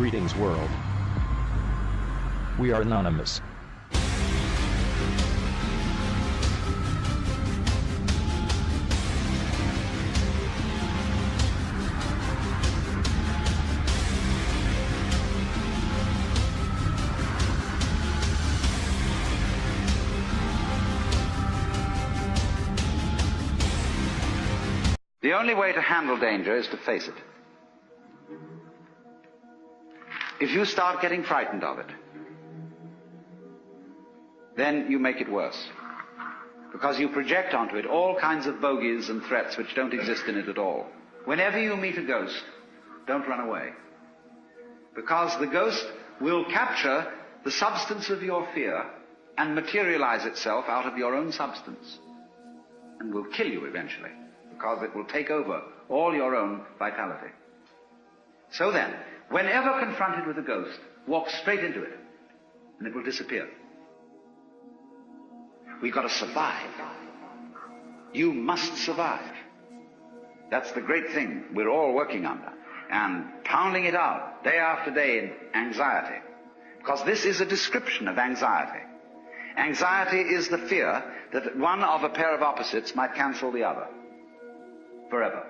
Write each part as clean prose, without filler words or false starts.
Greetings, world. We are anonymous. The only way to handle danger is to face it. If you start getting frightened of it, then you make it worse. Because you project onto it all kinds of bogies and threats which don't exist in it at all. Whenever you meet a ghost, don't run away. Because the ghost will capture the substance of your fear and materialize itself out of your own substance. And will kill you eventually. Because it will take over all your own vitality. So then, whenever confronted with a ghost, walk straight into it, and it will disappear. We've got to survive. You must survive. That's the great thing we're all working under, and pounding it out day after day in anxiety. Because this is a description of anxiety. Anxiety is the fear that one of a pair of opposites might cancel the other. Forever.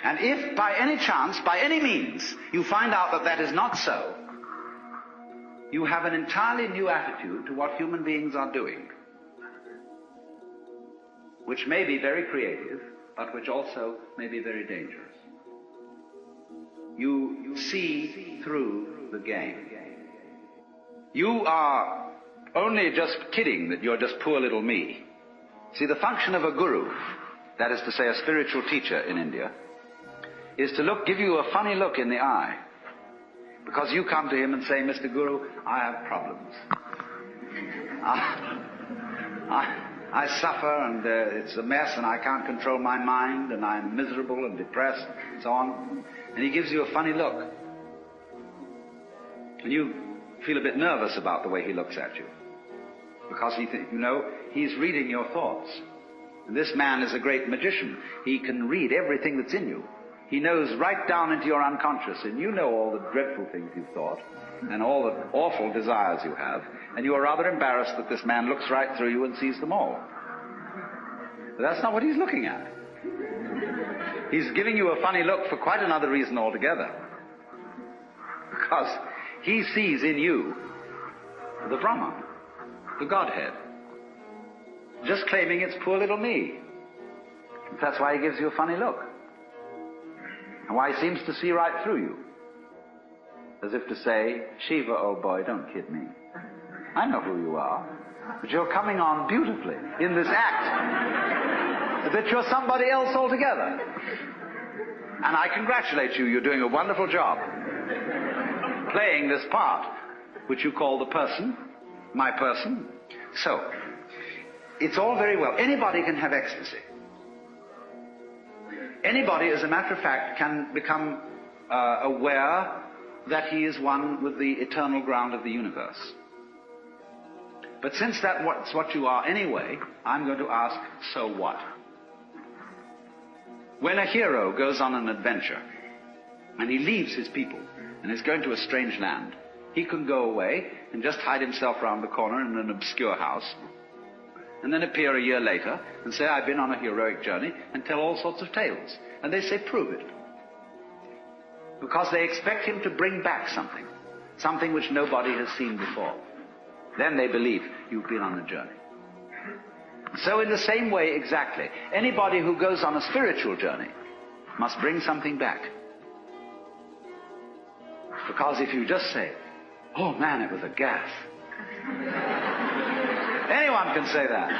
And if by any chance, by any means, you find out that that is not so, you have an entirely new attitude to what human beings are doing, which may be very creative, but which also may be very dangerous. You see through the game. You are only just kidding that you're just poor little me. See, the function of a guru, that is to say a spiritual teacher in India, is to give you a funny look in the eye. Because you come to him and say, Mr. Guru, I have problems. I suffer, and it's a mess, and I can't control my mind, and I'm miserable and depressed, and so on. And he gives you a funny look. And you feel a bit nervous about the way he looks at you. Because he's reading your thoughts. And this man is a great magician. He can read everything that's in you. He knows right down into your unconscious, and you know all the dreadful things you've thought, and all the awful desires you have, and you are rather embarrassed that this man looks right through you and sees them all. But that's not what he's looking at. He's giving you a funny look for quite another reason altogether. Because he sees in you the Brahman, the Godhead, just claiming it's poor little me. That's why he gives you a funny look. And why he seems to see right through you. As if to say, Shiva, old boy, don't kid me. I know who you are. But you're coming on beautifully in this act. That you're somebody else altogether. And I congratulate you. You're doing a wonderful job. Playing this part, which you call the person, my person. So, it's all very well. Anybody can have ecstasy. Anybody, as a matter of fact, can become aware that he is one with the eternal ground of the universe. But since that's what you are anyway, I'm going to ask, so what? When a hero goes on an adventure, and he leaves his people, and is going to a strange land, he can go away and just hide himself round the corner in an obscure house, and then appear a year later and say, I've been on a heroic journey, and tell all sorts of tales. And they say, prove it. Because they expect him to bring back something which nobody has seen before. Then they believe you've been on a journey. So in the same way exactly, anybody who goes on a spiritual journey must bring something back. Because if you just say, oh man, it was a gas. Anyone can say that.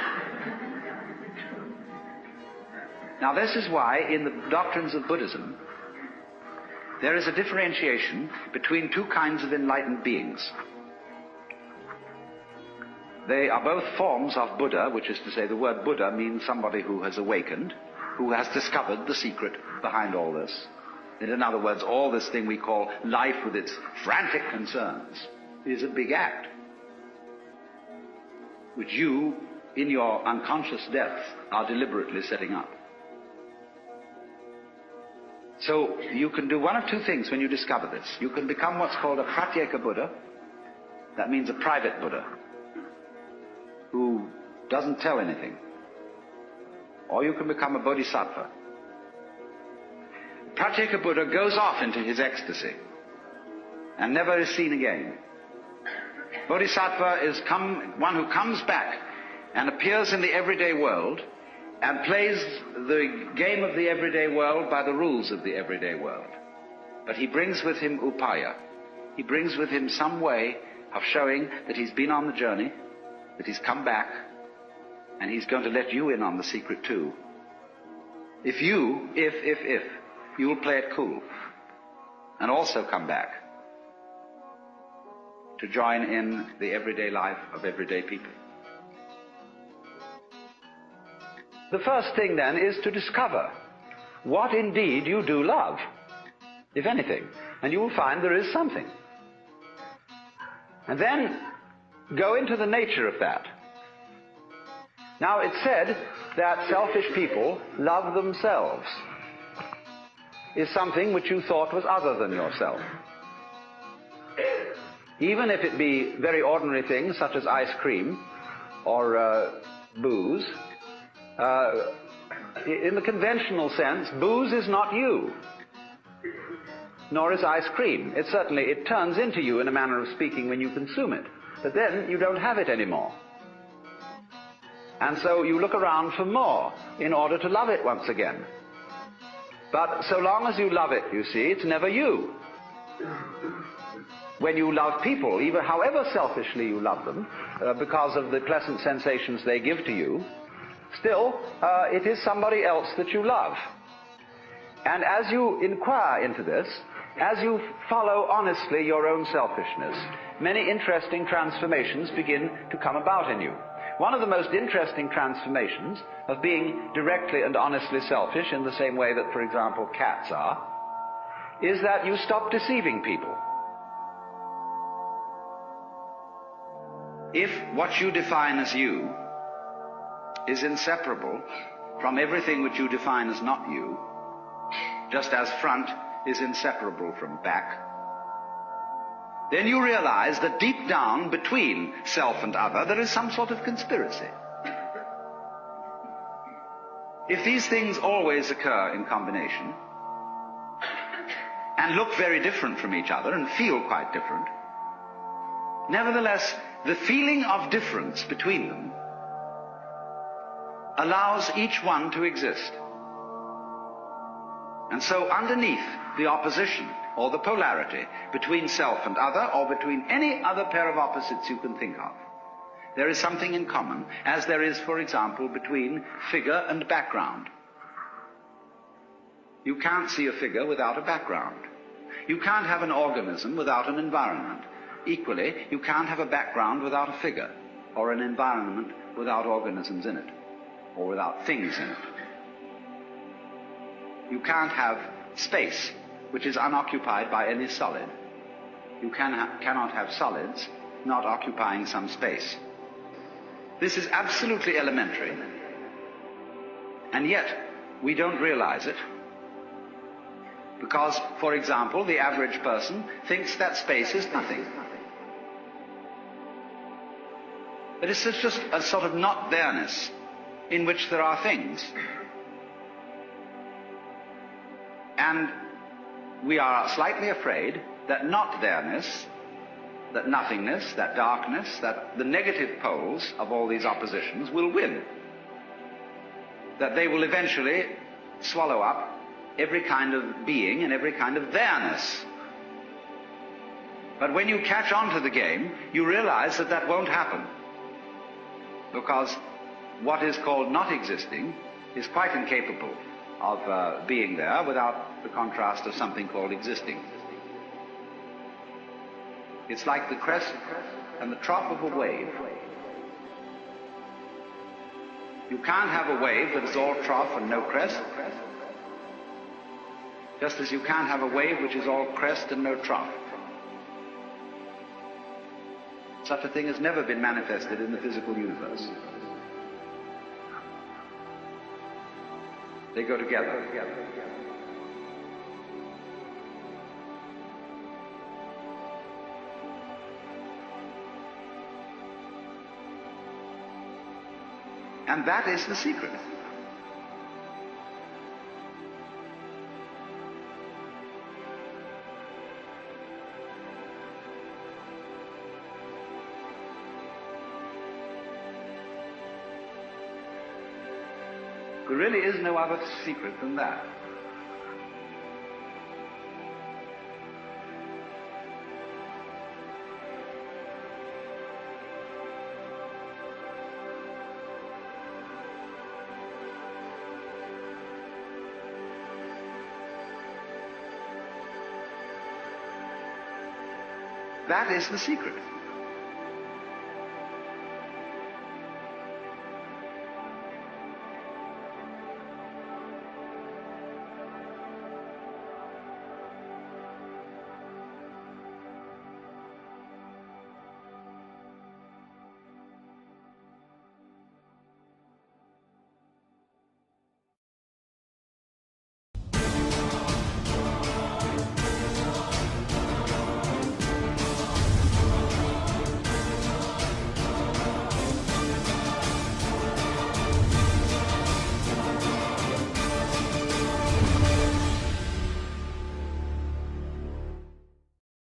Now this is why in the doctrines of Buddhism there is a differentiation between two kinds of enlightened beings. They are both forms of Buddha, which is to say the word Buddha means somebody who has awakened, who has discovered the secret behind all this. In other words, all this thing we call life with its frantic concerns is a big act, which you, in your unconscious depths, are deliberately setting up. So you can do one of two things when you discover this. You can become what's called a pratyeka Buddha. That means a private Buddha who doesn't tell anything. Or you can become a bodhisattva. Pratyeka Buddha goes off into his ecstasy and never is seen again. Bodhisattva is one who comes back and appears in the everyday world and plays the game of the everyday world by the rules of the everyday world. But he brings with him upaya. He brings with him some way of showing that he's been on the journey, that he's come back, and he's going to let you in on the secret too. If you will play it cool and also come back to join in the everyday life of everyday people. The first thing then is to discover what indeed you do love, if anything, and you will find there is something. And then go into the nature of that. Now it's said that selfish people love themselves is something which you thought was other than yourself. Even if it be very ordinary things such as ice cream or booze, in the conventional sense, booze is not you, nor is ice cream. It turns into you in a manner of speaking when you consume it, but then you don't have it anymore. And so you look around for more in order to love it once again. But so long as you love it, you see, it's never you. When you love people, even however selfishly you love them, because of the pleasant sensations they give to you, still, it is somebody else that you love. And as you inquire into this, as you follow honestly your own selfishness, many interesting transformations begin to come about in you. One of the most interesting transformations of being directly and honestly selfish, in the same way that, for example, cats are, is that you stop deceiving people. If what you define as you is inseparable from everything which you define as not you, just as front is inseparable from back, then you realize that deep down between self and other there is some sort of conspiracy. If these things always occur in combination and look very different from each other and feel quite different, nevertheless the feeling of difference between them allows each one to exist. And so underneath the opposition or the polarity between self and other, or between any other pair of opposites you can think of, there is something in common, as there is, for example, between figure and background. You can't see a figure without a background. You can't have an organism without an environment. Equally, you can't have a background without a figure, or an environment without organisms in it, or without things in it. You can't have space which is unoccupied by any solid. You cannot have solids not occupying some space. This is absolutely elementary, and yet we don't realize it, because, for example, the average person thinks that space is nothing. That it's just a sort of not there-ness in which there are things. And we are slightly afraid that not there-ness, that nothingness, that darkness, that the negative poles of all these oppositions will win. That they will eventually swallow up every kind of being and every kind of there-ness. But when you catch on to the game, you realize that that won't happen. Because what is called not existing is quite incapable of being there without the contrast of something called existing. It's like the crest and the trough of a wave. You can't have a wave that is all trough and no crest, just as you can't have a wave which is all crest and no trough. Such a thing has never been manifested in the physical universe. They go together. And that is the secret. There really is no other secret than that. That is the secret.